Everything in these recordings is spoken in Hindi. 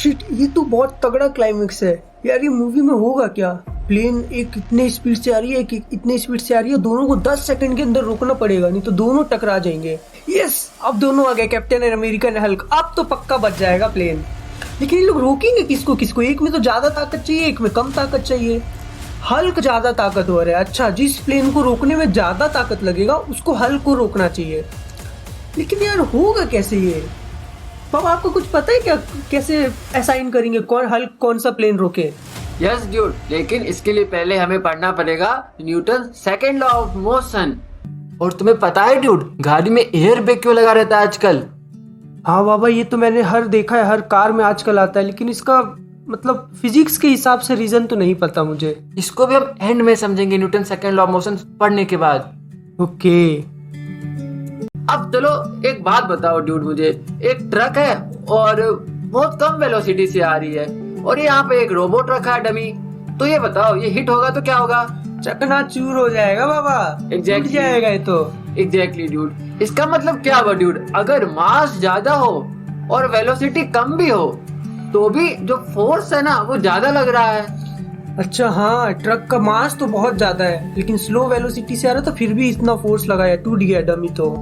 शिट, ये तो बहुत तगड़ा क्लाइमेक्स है यार। ये मूवी में होगा क्या? प्लेन एक इतने स्पीड से आ रही है, एक इतने स्पीड से आ रही है, दोनों को 10 सेकंड के अंदर रोकना पड़ेगा, नहीं तो दोनों टकरा जाएंगे। यस, अब दोनों आ गए, captain and America and Hulk. अब तो पक्का बच जाएगा प्लेन। लेकिन ये लोग रोकेंगे किसको किसको? एक में तो ज्यादा ताकत चाहिए, एक में कम ताकत चाहिए। हल्क ज्यादा ताकतवर है। अच्छा, जिस प्लेन को रोकने में ज्यादा ताकत लगेगा उसको हल्क को रोकना चाहिए। लेकिन यार होगा कैसे ये? पापा, आपको कुछ पता है क्या? कैसे असाइन करेंगे कौन हल्क कौन सा प्लेन रोके? यस ड्यूड, लेकिन इसके लिए पहले हमें पढ़ना पड़ेगा Newton second law of motion. और तुम्हें पता है ड्यूड, गाड़ी में एयर बैग क्यों लगा रहता है आजकल? हाँ बाबा, ये तो मैंने देखा है, हर कार में आजकल आता है। लेकिन इसका मतलब फिजिक्स के हिसाब से रीजन तो नहीं पता मुझे। इसको भी हम एंड में समझेंगे Newton second law of motion पढ़ने के बाद। ओके। अब चलो एक बात बताओ ड्यूड, मुझे एक ट्रक है और बहुत कम वेलोसिटी से आ रही है, और यहाँ पे एक रोबोट रखा है डमी। तो ये बताओ, ये हिट होगा तो क्या होगा? चकनाचूर हो जाएगा बाबा। Exactly. टूट जाएगा ये तो। Exactly dude. इसका मतलब क्या हुआ ड्यूड? अगर मास ज्यादा हो और वेलोसिटी कम भी हो तो भी जो फोर्स है ना वो ज्यादा लग रहा है। अच्छा हाँ, ट्रक का मास तो बहुत ज्यादा है, लेकिन स्लो वेलोसिटी से आ रहा तो फिर भी इतना फोर्स लगाया, टूट गया डमी तो।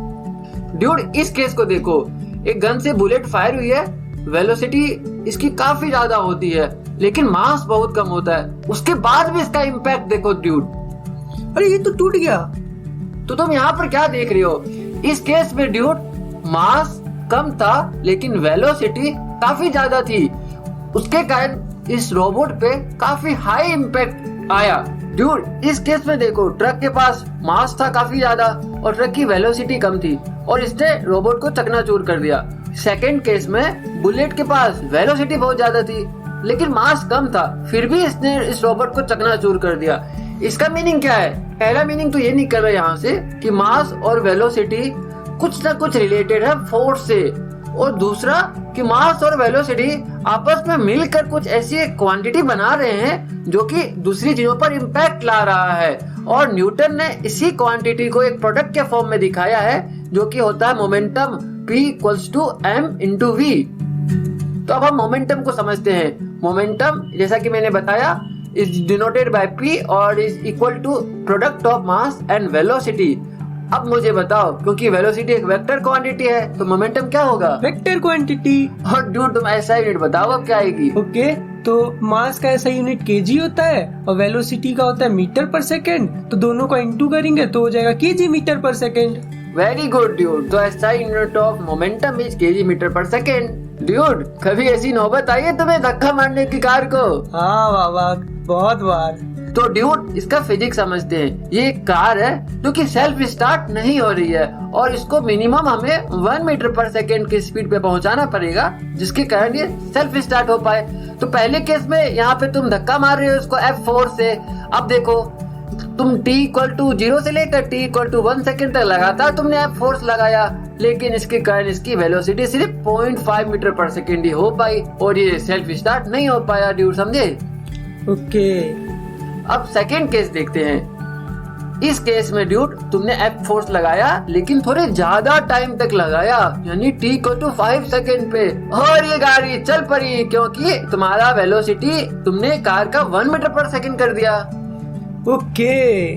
ड्यूड, इस केस को देखो, एक गन से बुलेट फायर हुई है, वेलोसिटी इसकी काफी ज्यादा होती है लेकिन मास बहुत कम होता है, उसके बाद भी इसका इम्पैक्ट देखो ड्यूड। अरे ये तो टूट गया। तो तुम यहाँ पर क्या देख रहे हो? इस केस में ड्यूड मास कम था लेकिन वेलोसिटी काफी ज्यादा थी, उसके कारण इस रोबोट पे काफी हाई इम्पैक्ट आया। ड्यूड, इस केस में देखो, ट्रक के पास मास था काफी ज्यादा और ट्रक की वेलोसिटी कम थी और इसने रोबोट को चकनाचूर कर दिया। सेकंड केस में बुलेट के पास वेलोसिटी बहुत ज्यादा थी लेकिन मास कम था, फिर भी इसने इस रोबोट को चकनाचूर कर दिया। इसका मीनिंग क्या है? पहला मीनिंग तो ये निकल रहा है यहाँ से कि मास और वेलोसिटी कुछ ना कुछ रिलेटेड है फोर्स से, और दूसरा कि मास और वेलोसिटी आपस में मिलकर कुछ ऐसी क्वांटिटी बना रहे हैं जो कि दूसरी चीजों पर इम्पैक्ट ला रहा है, और न्यूटन ने इसी क्वांटिटी को एक प्रोडक्ट के फॉर्म में दिखाया है जो कि होता है मोमेंटम P = m/v। तो अब हम मोमेंटम को समझते हैं। मोमेंटम, जैसा कि मैंने बताया, इज डिनोटेड बाय P और is equal to product of mass and velocity. अब मुझे बताओ, क्योंकि वेलोसिटी एक वेक्टर क्वांटिटी है तो मोमेंटम क्या होगा? Vector quantity. और ड्यूड, तुम ऐसा यूनिट बताओ अब क्या आएगी? ओके, तो मास का ऐसा यूनिट केजी होता है और वेलोसिटी का होता है मीटर पर सेकेंड, तो दोनों का इंटू करेंगे तो हो जाएगा kg meter per second. Very good dude. तो ऐसा unit of momentum is kg meter per second. Dude, कभी ऐसी नौबत आई है तुम्हें धक्का मारने की कार को? हाँ बाबा, बहुत बार। तो ड्यूड, इसका फिजिक्स समझते हैं। ये एक कार है जो कि सेल्फ स्टार्ट नहीं हो रही है और इसको मिनिमम हमें 1 मीटर पर सेकेंड की स्पीड पे पहुंचाना पड़ेगा जिसके कारण ये सेल्फ स्टार्ट हो पाए। तो पहले केस में यहाँ पे तुम धक्का मार रहे हो इसको F4 से। अब देखो, तुम t = 0 से लेकर t = 1 सेकेंड तक लगातार तुमने F4 लगाया, लेकिन इसके कारण इसकी वेलोसिटी सिर्फ 0.5 मीटर पर सेकेंड ही हो पाई और ये सेल्फ स्टार्ट नहीं हो पाया ड्यूड, समझे? ओके। अब सेकेंड केस देखते हैं। इस केस में ड्यूड, तुमने F4 लगाया लेकिन थोड़े ज्यादा टाइम तक लगाया, यानी t = 5 सेकेंड पे, और ये गाड़ी चल पड़ी क्योंकि तुम्हारा वेलोसिटी तुमने कार का 1 मीटर पर सेकेंड कर दिया। ओके,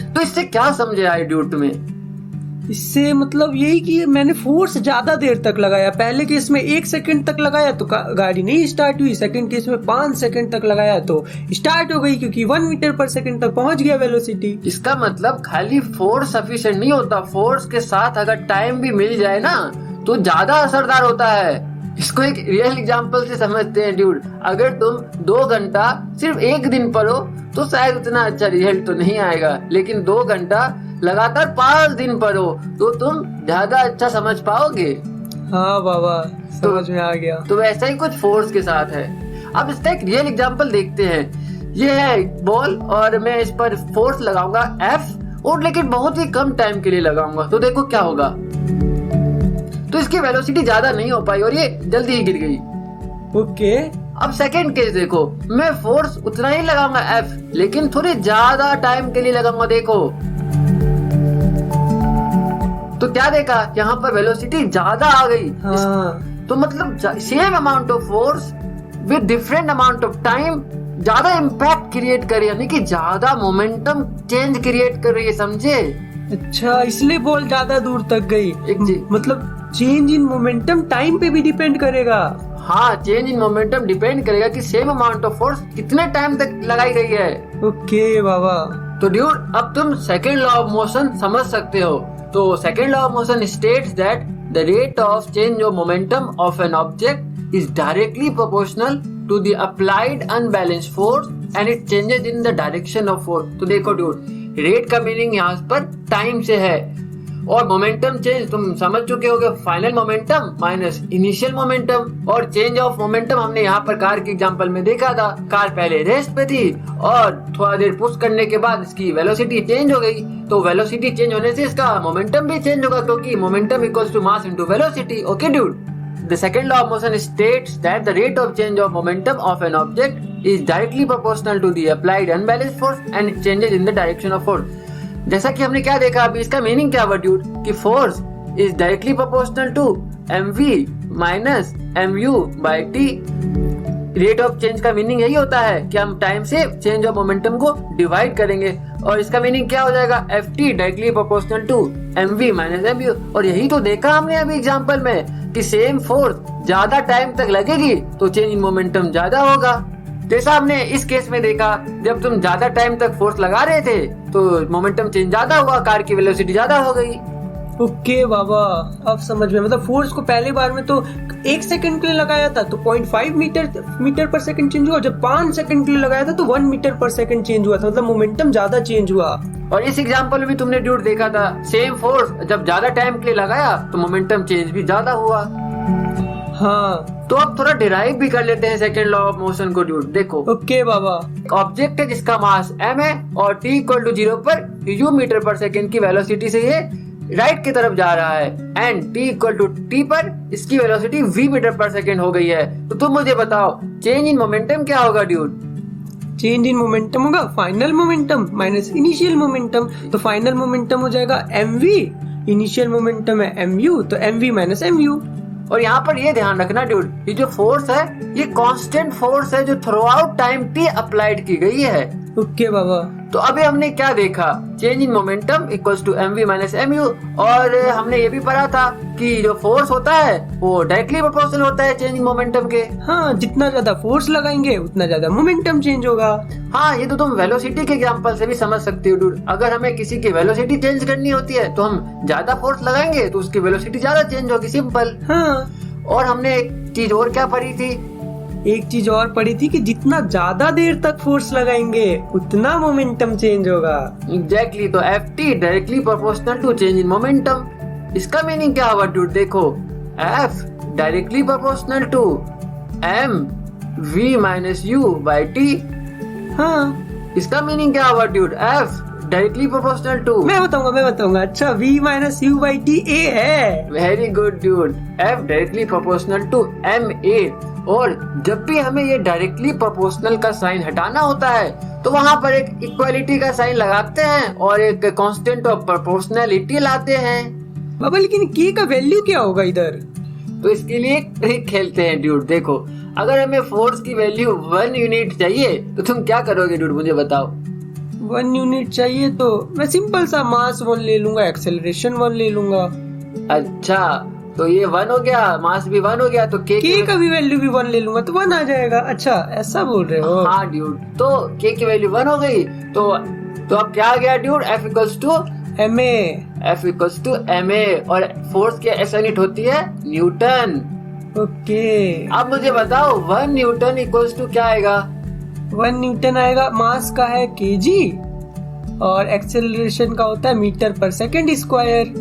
तो इससे क्या समझे आई ड्यूड तुम्हें? इससे मतलब यही कि मैंने फोर्स ज्यादा देर तक लगाया। पहले केस में 1 सेकंड तक लगाया तो गाड़ी नहीं स्टार्ट हुई, सेकंड केस में 5 सेकंड तक लगाया तो स्टार्ट हो गई क्योंकि 1 मीटर पर सेकंड तक पहुंच गया वेलोसिटी। इसका मतलब खाली फोर्स सफिशिएंट नहीं होता, फोर्स के साथ अगर टाइम भी मिल जाए ना तो ज्यादा असरदार होता है। इसको एक रियल एग्जांपल से समझते हैं ड्यूड। अगर तुम 2 घंटा सिर्फ एक दिन पढ़ो तो शायद उतना अच्छा रिजल्ट तो नहीं आएगा, लेकिन 2 घंटा लगातार 5 दिन पढ़ो तो तुम ज्यादा अच्छा समझ पाओगे। हाँ बाबा, समझ में आ गया। तो वैसा ही कुछ फोर्स के साथ है। अब इसका एक रियल एग्जांपल देखते हैं। ये है बॉल और मैं इस पर फोर्स लगाऊंगा F, और लेकिन बहुत ही कम टाइम के लिए लगाऊंगा, तो देखो क्या होगा। तो इसकी वेलोसिटी ज्यादा नहीं हो पाई और ये जल्दी ही गिर गई। ओके। अब सेकंड केस देखो, मैं फोर्स उतना ही लगाऊंगा F, लेकिन थोड़े ज्यादा टाइम के लिए लगाऊंगा। देखो तो क्या देखा, यहाँ पर वेलोसिटी ज्यादा आ गई। हाँ। तो मतलब same amount of force with different amount of time ज्यादा इम्पैक्ट क्रिएट कर रही है, यानी कि ज्यादा मोमेंटम चेंज क्रिएट कर रही है, समझे? अच्छा, इसलिए बॉल ज्यादा दूर तक गई। मतलब चेंज इन मोमेंटम टाइम पे भी डिपेंड करेगा। हाँ, चेंज इन मोमेंटम डिपेंड करेगा कि सेम अमाउंट ऑफ फोर्स कितने टाइम तक लगाई गई है। ओके बाबा। तो ड्यूड, अब तुम सेकेंड लॉ ऑफ मोशन समझ सकते हो। तो second law of motion states that the rate of change of momentum of an object is directly proportional to the applied unbalanced force and it changes in the direction of force. तो देखो ड्यूड, रेट का मीनिंग यहाँ पर टाइम से है, और मोमेंटम चेंज तुम समझ चुके होगे, final momentum minus initial momentum. और चेंज ऑफ मोमेंटम हमने यहाँ पर कार के एग्जांपल में देखा था। कार पहले रेस्ट पे थी और थोड़ा देर पुश करने के बाद इसकी वेलोसिटी चेंज हो गई, तो वेलोसिटी चेंज होने से इसका मोमेंटम भी चेंज होगा, क्योंकि momentum equals to mass into velocity. Okay dude, the second law of motion states that the rate of change of momentum of an object is directly proportional to the applied unbalanced force and it changes in the direction of force। जैसा कि हमने क्या देखा अभी, इसका मीनिंग क्या हुआ ड्यूड, कि force is directly proportional to mv minus mu by t। Rate of change का मीनिंग यही होता है कि हम टाइम से चेंज ऑफ मोमेंटम को डिवाइड करेंगे, और इसका मीनिंग क्या हो जाएगा, ft directly proportional to mv minus mu। और यही तो देखा हमने अभी एग्जांपल में कि सेम फोर्स ज्यादा टाइम तक लगेगी तो चेंज इन मोमेंटम ज्यादा होगा। जैसा हमने इस केस में देखा, जब तुम ज्यादा टाइम तक फोर्स लगा रहे थे तो मोमेंटम चेंज ज्यादा हुआ, कार की वेलोसिटी ज्यादा हो गई। ओके बाबा, अब समझ में। मतलब फोर्स को पहली बार में तो 1 सेकंड के लिए लगाया था तो 0.5 मीटर पर सेकंड चेंज हुआ, जब 5 सेकंड के लिए लगाया था तो 1 मीटर पर सेकंड चेंज हुआ था, मतलब मोमेंटम ज्यादा चेंज हुआ। और इस एग्जांपल में भी तुमने ड्यूड देखा था, सेम फोर्स जब ज्यादा टाइम के लिए लगाया तो मोमेंटम चेंज भी ज्यादा हुआ। हाँ, तो अब थोड़ा डिराइव भी कर लेते हैं सेकेंड लॉ ऑफ मोशन को ड्यूड। देखो, ओके बाबा। ऑब्जेक्ट है जिसका मास m है और t इक्वल टू 0 पर u मीटर पर सेकंड की वेलोसिटी से ये राइट की तरफ जा रहा है, and t equal to t पर इसकी velocity v meter per second हो गई है। तो तुम मुझे बताओ चेंज इन मोमेंटम क्या होगा ड्यूड? चेंज इन मोमेंटम होगा final momentum minus initial momentum. तो फाइनल मोमेंटम हो जाएगा mv, इनिशियल मोमेंटम है mu, तो mv माइनस mu। और यहाँ पर ये ध्यान रखना ड्यूड, ये जो फोर्स है ये कांस्टेंट फोर्स है जो throughout time t applied की गई है। ओके बाबा। तो अभी हमने क्या देखा, change in momentum equals to mv minus mu, और हमने ये भी पढ़ा था कि जो फोर्स होता है वो डायरेक्टली प्रोपोर्शनल होता है चेंज इन मोमेंटम के। हाँ, जितना ज्यादा फोर्स लगाएंगे उतना ज्यादा मोमेंटम चेंज होगा। हाँ, ये तो तुम वेलोसिटी के एग्जांपल से भी समझ सकते हो डूड। अगर हमें किसी की वेलोसिटी चेंज करनी होती है तो हम ज्यादा फोर्स लगाएंगे तो उसकी वेलोसिटी ज्यादा चेंज होगी, सिंपल। हाँ। और हमने एक चीज और क्या पढ़ी थी, एक चीज और पढ़ी थी कि जितना ज्यादा देर तक फोर्स लगाएंगे उतना मोमेंटम चेंज होगा। एग्जैक्टली। तो ft directly proportional to change in momentum. इसका मीनिंग क्या हुआ डूड? देखो, f directly proportional to m v minus u by t। हाँ, इसका मीनिंग क्या हुआ dude? f directly proportional to, मैं बताऊंगा। अच्छा, v minus u by T a है। Very good dude. f directly proportional to ma। और जब भी हमें ये डायरेक्टली प्रोपोर्शनल का साइन हटाना होता है तो वहाँ पर एक इक्वालिटी का साइन लगाते हैं और एक कांस्टेंट ऑफ प्रोपोर्शनलिटी लाते हैं। बाबा, लेकिन k का वैल्यू क्या होगा इधर? तो इसके लिए एक ट्रिक खेलते हैं डूड। देखो, अगर हमें फोर्स की वैल्यू 1 यूनिट चाहिए तो तुम क्या करोगे डूड, मुझे बताओ। 1 यूनिट चाहिए तो मैं सिंपल सा मास 1 ले लूंगा, एक्सेलरेशन 1 ले लूंगा। अच्छा, तो ये 1 हो गया, मास भी 1 हो गया, तो k का भी वैल्यू भी 1 ले लूंगा तो 1 आ जाएगा। अच्छा, ऐसा बोल रहे हो? हाँ ड्यूड, तो k की वैल्यू 1 हो गई, तो अब क्या आ गया dude? f equals to ma, और फोर्स की SI यूनिट होती है न्यूटन। ओके। अब मुझे बताओ 1 न्यूटन इक्वल्स टू क्या आएगा? 1 न्यूटन आएगा, मास का है kg और एक्सेलरेशन का होता है मीटर पर सेकंड स्क्वायर।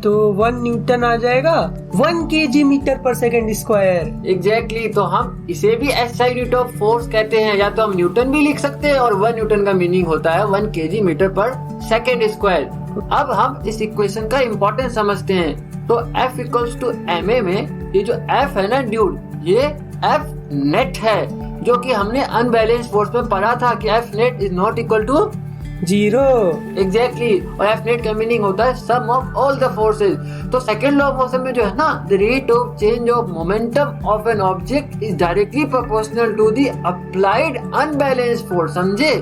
तो 1 न्यूटन आ जाएगा 1 kg metre per second square. Exactly. तो हम इसे भी SI यूनिट ऑफ फोर्स कहते हैं, या तो हम न्यूटन भी लिख सकते हैं, और 1 न्यूटन का मीनिंग होता है 1 kg metre per second square. अब हम इस इक्वेशन का इम्पोर्टेंस समझते हैं। तो F इक्वल्स टू ma में ये जो F है ना ड्यूड, ये F नेट है, जो कि हमने अनबैलेंस फोर्स में पढ़ा था कि F net is not equal to zero. Exactly और एफ नेट का मीनिंग होता है sum of all the forces. तो सेकंड लॉ ऑफ मोशन में जो है ना, the rate of change of momentum of an object is directly proportional to the applied unbalanced force, समझे?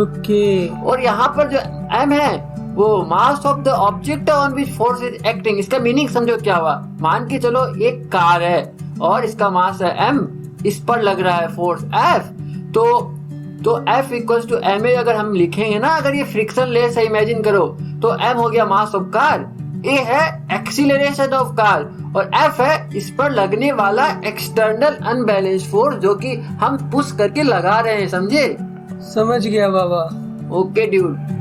ओके। और यहाँ पर जो m है वो mass of the object on which force is acting. इसका मीनिंग समझो क्या हुआ। मान के चलो एक कार है और इसका मास है m, इस पर लग रहा है फोर्स F, तो F इक्वल्स टू ma अगर हम लिखेंगे ना, अगर ये फ्रिक्शन लेस है, इमेजिन करो, तो m हो गया मास ऑफ कार, a है एक्सीलरेशन ऑफ कार और F है इस पर लगने वाला एक्सटर्नल अनबैलेंस्ड फोर्स जो कि हम पुश करके लगा रहे हैं, समझे? समझ गया बाबा। Okay dude.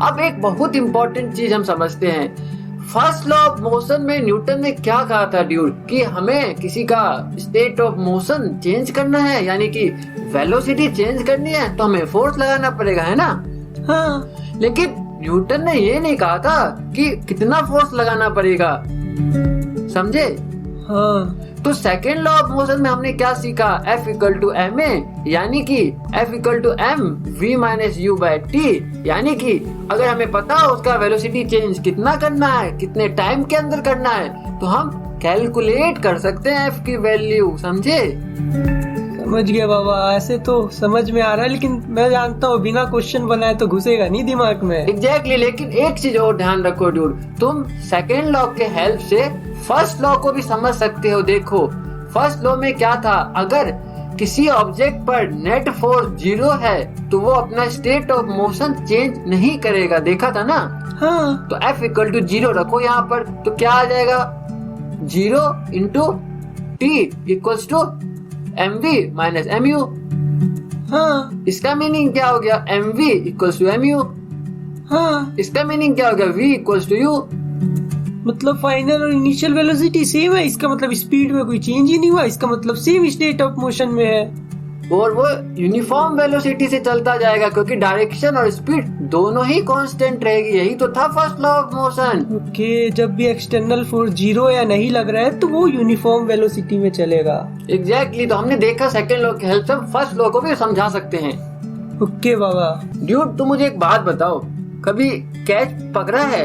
अब एक बहुत इंपॉर्टेंट चीज हम समझते हैं। फर्स्ट लॉ ऑफ मोशन में न्यूटन ने क्या कहा था ड्यूड, कि हमें किसी का स्टेट ऑफ मोशन चेंज करना है, यानी कि वेलोसिटी चेंज करनी है तो हमें फोर्स लगाना पड़ेगा, है ना? हाँ। लेकिन न्यूटन ने ये नहीं कहा था कि कितना फोर्स लगाना पड़ेगा, समझे? हाँ। तो सेकेंड लॉ ऑफ मोशन में हमने क्या सीखा, F इक्वल टू ma, यानी कि F equal to m v minus u by T, यानी कि अगर हमें पता हो उसका वेलोसिटी चेंज कितना करना है, कितने टाइम के अंदर करना है, तो हम कैलकुलेट कर सकते हैं F की वैल्यू, समझे? समझ गया बाबा। ऐसे तो समझ में आ रहा है, लेकिन मैं जानता हूँ बिना क्वेश्चन बनाए तो घुसेगा नहीं दिमाग में। एग्जैक्टली लेकिन एक चीज और ध्यान रखो ड्यूड, तुम सेकेंड लॉ के हेल्प से फर्स्ट लॉ को भी समझ सकते हो। देखो फर्स्ट लॉ में क्या था, अगर किसी ऑब्जेक्ट पर नेट फोर्स जीरो है तो वो अपना स्टेट ऑफ मोशन चेंज नहीं करेगा, देखा था ना? हाँ। तो F इक्वल टू जीरो रखो यहाँ पर, तो क्या आ जाएगा, 0 into T equals to mv minus mu। हाँ। इसका मीनिंग क्या हो गया, mv इक्वल्स टू mu। हाँ। इसका मीनिंग क्या हो गया, v इक्वल्स टू u। मतलब फाइनल और इनिशियल वेलोसिटी सेम है, इसका मतलब स्पीड में कोई चेंज ही नहीं हुआ, इसका मतलब सेम स्टेट ऑफ मोशन में है और वो यूनिफॉर्म वेलोसिटी से चलता जाएगा क्योंकि डायरेक्शन और स्पीड दोनों ही कांस्टेंट रहेगी। यही तो था first law of motion. Okay. जब भी एक्सटर्नल फोर्स जीरो या नहीं लग रहा है तो वो यूनिफॉर्म वेलोसिटी में चलेगा। एग्जैक्टली तो हमने देखा सेकंड लॉ की हेल्प से हम फर्स्ट लॉ को भी समझा सकते हैं। ओके बाबा। ड्यूड तुम मुझे एक बात बताओ, कभी कैच पकड़ा है?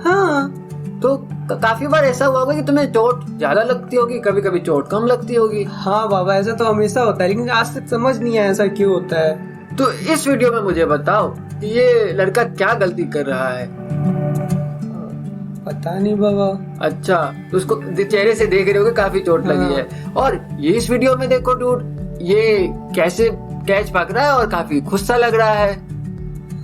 हाँ। तो काफी बार ऐसा हुआ होगा कि तुम्हें चोट ज्यादा लगती होगी, कभी कभी चोट कम लगती होगी। हाँ बाबा, ऐसा तो हमेशा होता है, लेकिन आज तक समझ नहीं आया ऐसा क्यों होता है। तो इस वीडियो में मुझे बताओ कि ये लड़का क्या गलती कर रहा है। पता नहीं बाबा। अच्छा, तो उसको चेहरे से देख रहे हो काफी चोट लगी है। और ये इस वीडियो में देखो डूड, ये कैसे कैच पकड़ रहा है और काफी खुश सा लग रहा है।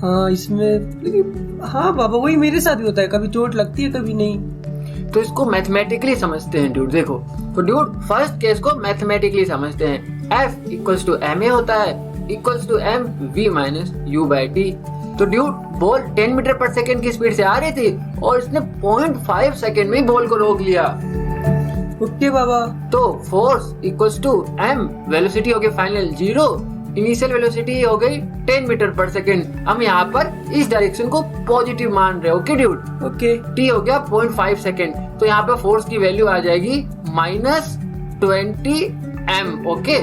हाँ इसमें, हाँ बाबा वही मेरे साथ भी होता है, कभी चोट लगती है कभी नहीं। तो इसको मैथमेटिकली समझते हैं ड्यूड। देखो तो ड्यूड फर्स्ट केस को मैथमेटिकली समझते हैं। F इक्वल्स टू ma होता है equals to m v minus u by T. तो dude ball 10 meter per second की स्पीड से आ रही थी और इसने 0.5 सेकेंड में बॉल को रोक लिया। ओके बाबा। तो force equals to m, velocity हो गई फाइनल 0, इनिशियल वेलोसिटी हो गई 10 मीटर पर सेकेंड। हम यहाँ पर इस डायरेक्शन को पॉजिटिव मान रहे हैं। Okay dude. ओके। t हो गया 0.5 सेकेंड, तो यहाँ पे फोर्स की वैल्यू आ जाएगी -20 m। ओके।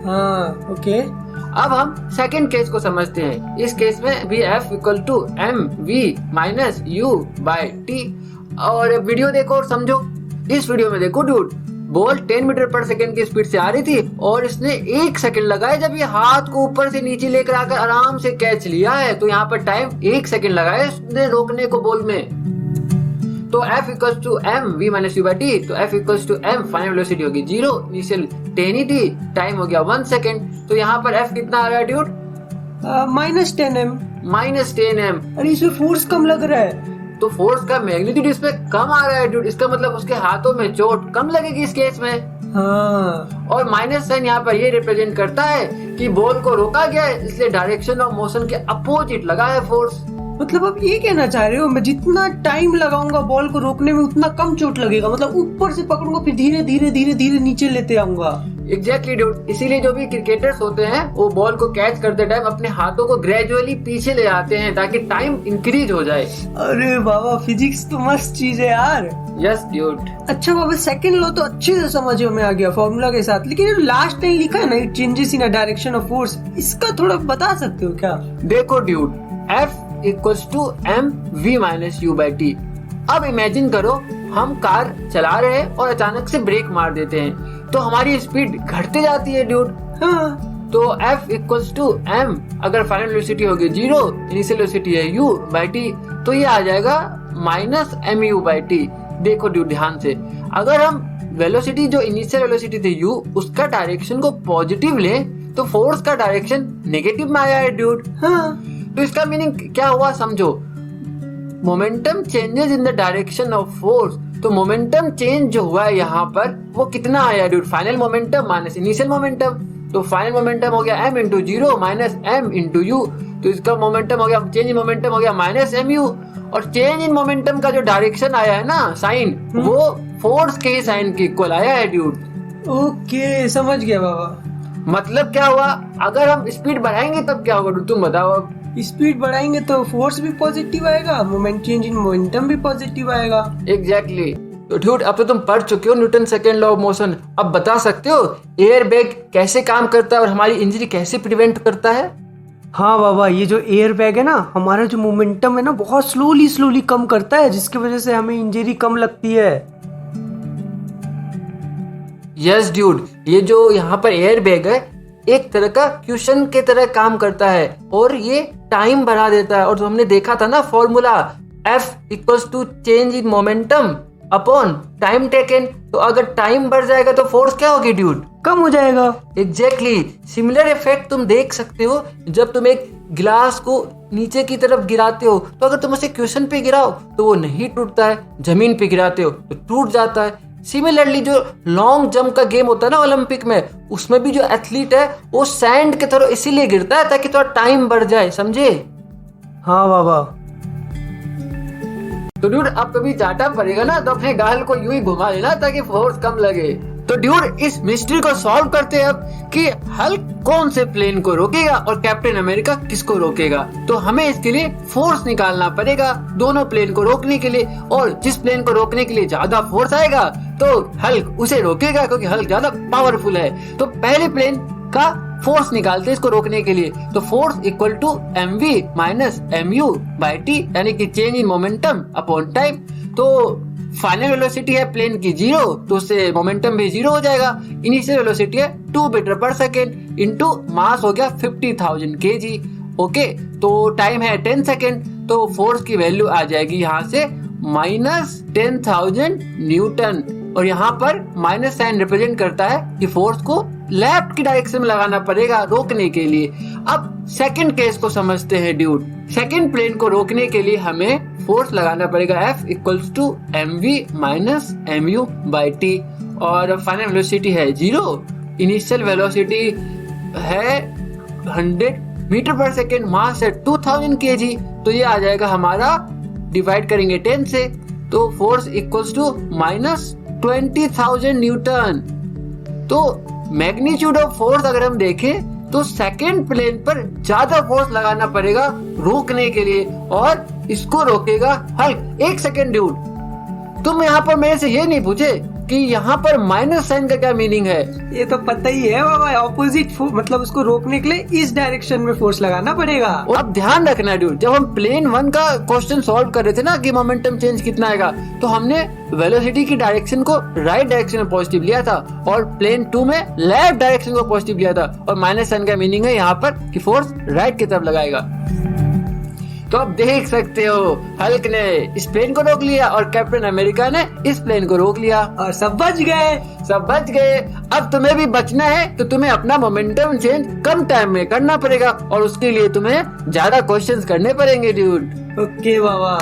हाँ ओके। अब हम सेकेंड केस को समझते हैं। इस केस में भी F equal to m v minus u by T. और वीडियो देखो और समझो। इस वीडियो में देखो dude, ball 10 meter per second की स्पीड से आ रही थी और इसने 1 सेकेंड लगाया। जब ये हाथ को ऊपर से नीचे लेकर आकर आराम से कैच लिया है तो यहाँ पर टाइम 1 सेकेंड लगाया इसने रोकने को बॉल में। तो F equals to m v minus u by T. तो F equals to m, final velocity होगी 0, इनिशियल 10 ही थी, टाइम हो गया 1 सेकेंड। तो यहाँ पर F कितना आ रहा है ड्यूड? -10m। -10m। अरे इसमें फोर्स कम लग रहा है। तो फोर्स का मैग्नीट्यूड इसमें कम आ रहा है ड्यूड। इसका मतलब उसके हाथों में चोट कम लगेगी इस केस में। हाँ। और माइनस साइन यहाँ पर ये रिप्रेजेंट करता है कि बॉल को रोका गया है, इसलिए डायरेक्शन ऑफ मोशन के अपोजिट लगा है फोर्स। मतलब आप ये कहना चाह रहे हो मैं जितना टाइम लगाऊंगा बॉल को रोकने में उतना कम चोट लगेगा, मतलब ऊपर से पकड़ूंगा फिर धीरे धीरे धीरे धीरे नीचे लेते आऊंगा। एग्जैक्टली ड्यूड, इसीलिए जो भी क्रिकेटर्स होते हैं वो बॉल को कैच करते टाइम अपने हाथों को ग्रेजुअली पीछे ले आते हैं ताकि टाइम इंक्रीज हो जाए। अरे बाबा, फिजिक्स तो मस्त चीज है यार। Yes dude. अच्छा बाबा, सेकंड लॉ तो अच्छे से समझ में आ गया फॉर्मूला के साथ, लेकिन ये लास्ट टाइम लिखा है ना, it changes in a direction of force, इसका थोड़ा बता सकते हो क्या? देखो dude, F equals to mv minus u by T. अब इमेजिन करो हम कार चला रहे हैं और अचानक से ब्रेक मार देते हैं तो हमारी स्पीड घटते जाती है ड्यूड। हाँ। तो F इक्वल्स टू m, अगर फाइनल वेलोसिटी होगी 0, इनिशियल वेलोसिटी है u बाई टी, तो ये आ जाएगा माइनस mu बाई टी। देखो ड्यूड ध्यान से, अगर हम वेलोसिटी जो इनिशियल वेलोसिटी थी u, उसका डायरेक्शन को पॉजिटिव ले तो फोर्स का डायरेक्शन नेगेटिव में आया है ड्यूड। हाँ। तो इसका मीनिंग क्या हुआ समझो, momentum changes in the direction of force. तो मोमेंटम चेंज जो हुआ है यहाँ पर वो कितना आया dude, final momentum minus initial momentum. तो फाइनल मोमेंटम हो गया m into 0 minus m into u, तो इसका मोमेंटम हो गया, चेंज इन मोमेंटम हो गया माइनस mu, और चेंज इन मोमेंटम का जो डायरेक्शन आया है ना साइन, वो फोर्स के साइन के इक्वल आया है ड्यूड। ओके, समझ गया बाबा। मतलब क्या हुआ, अगर हम स्पीड बढ़ाएंगे तब क्या होगा ड्यूड, तुम बताओ। अब स्पीड बढ़ाएंगे तो फोर्स भी पॉजिटिव आएगा, मोमेंट चेंज इन मोमेंटम भी पॉजिटिव आएगा। एग्जैक्टली। तो ड्यूड अब तो तुम पढ़ चुके हो Newton second law of motion, अब बता सकते हो एयर बैग कैसे काम करता है और हमारी इंजरी कैसे प्रिवेंट करता है? हाँ बाबा, ये जो एयर बैग है ना, हमारा जो मोमेंटम है ना, बहुत स्लोली कम करता है, जिसकी वजह से हमें इंजरी कम लगती है। यस ड्यूड, ये जो यहाँ पर एयर बैग है एक तरह का क्वेश्चन के तरह काम करता है और ये टाइम बढ़ा देता है। और जो हमने देखा था ना formula, F equals to change in momentum upon time taken, तो अगर टाइम बढ़ जाएगा तो फोर्स क्या होगी ड्यूड, कम हो जाएगा। एग्जैक्टली। सिमिलर इफेक्ट तुम देख सकते हो जब तुम एक गिलास को नीचे की तरफ गिराते हो, तो अगर तुम उसे क्वेश्चन पे गिराओ तो वो नहीं टूटता है, जमीन पे गिराते हो तो टूट जाता है। सिमिलरली जो लॉन्ग जंप का गेम होता है ना ओलंपिक में, उसमें भी जो एथलीट है वो सैंड के थ्रू इसीलिए गिरता है ताकि थोड़ा टाइम बढ़ जाए, समझे? हाँ बाबा। तो ड्यूड अब कभी चाटा पड़ेगा ना तो अपने गाल को यूं ही घुमा लेना ताकि फोर्स कम लगे। तो ड्यूड इस मिस्ट्री को सॉल्व करते हैं अब कि हल्क कौन से प्लेन को रोकेगा और कैप्टन अमेरिका किसको रोकेगा। तो हमें इसके लिए फोर्स निकालना पड़ेगा दोनों प्लेन को रोकने के लिए, और जिस प्लेन को रोकने के लिए ज्यादा फोर्स आएगा तो हल्क उसे रोकेगा क्योंकि हल्क ज्यादा पावरफुल है। तो पहले प्लेन का फोर्स निकालते हैं इसको रोकने के लिए। तो force equal to mv minus mu by T, यानी कि change in momentum upon time. तो फाइनल वेलोसिटी है प्लेन की 0, तो उससे मोमेंटम भी 0 हो जाएगा। इनिशियल वेलोसिटी है 2 metre per second into mass हो गया 50,000 kg। ओके, तो टाइम है 10 सेकेंड, तो फोर्स की वैल्यू आ जाएगी यहाँ से माइनस 10,000 न्यूटन। और यहाँ पर माइनस साइन रिप्रेजेंट करता है कि फोर्स को लेफ्ट की डायरेक्शन में लगाना पड़ेगा रोकने के लिए। अब सेकंड केस को समझते हैं ड्यूड। सेकंड प्लेन को रोकने के लिए हमें फोर्स लगाना पड़ेगा F equals to mv minus mu by T, और फाइनल वेलोसिटी है 0, इनिशियल वेलोसिटी है 100 मीटर पर सेकेंड, मास है 2000 kg। तो ये आ जाएगा हमारा, डिवाइड करेंगे 10 से, तो force equals to minus 20,000 newton. तो मैग्नीट्यूड ऑफ फोर्स अगर हम देखें तो सेकेंड प्लेन पर ज्यादा फोर्स लगाना पड़ेगा रोकने के लिए, और इसको रोकेगा हल्क। एक सेकेंड ड्यूड, तुम यहाँ पर मेरे से ये नहीं पूछे कि यहाँ पर माइनस साइन का क्या मीनिंग है? ये तो पता ही है बाबा, ऑपोजिट मतलब उसको रोकने के लिए इस डायरेक्शन में फोर्स लगाना पड़ेगा। और अब ध्यान रखना ड्यूड, जब हम प्लेन 1 का क्वेश्चन सॉल्व कर रहे थे ना कि मोमेंटम चेंज कितना आएगा, तो हमने वेलोसिटी की डायरेक्शन को राइट डायरेक्शन में पॉजिटिव लिया था और प्लेन 2 में लेफ्ट डायरेक्शन को पॉजिटिव लिया था। और माइनस साइन का मीनिंग है यहाँ पर कि फोर्स राइट की तरफ लगाएगा। तो अब देख सकते हो हल्क ने इस प्लेन को रोक लिया और कैप्टन अमेरिका ने इस प्लेन को रोक लिया, और सब बच गए। सब बच गए। अब तुम्हें भी बचना है तो तुम्हें अपना मोमेंटम चेंज कम टाइम में करना पड़ेगा, और उसके लिए तुम्हें ज्यादा क्वेश्चंस करने पड़ेंगे ड्यूड। ओके बाबा।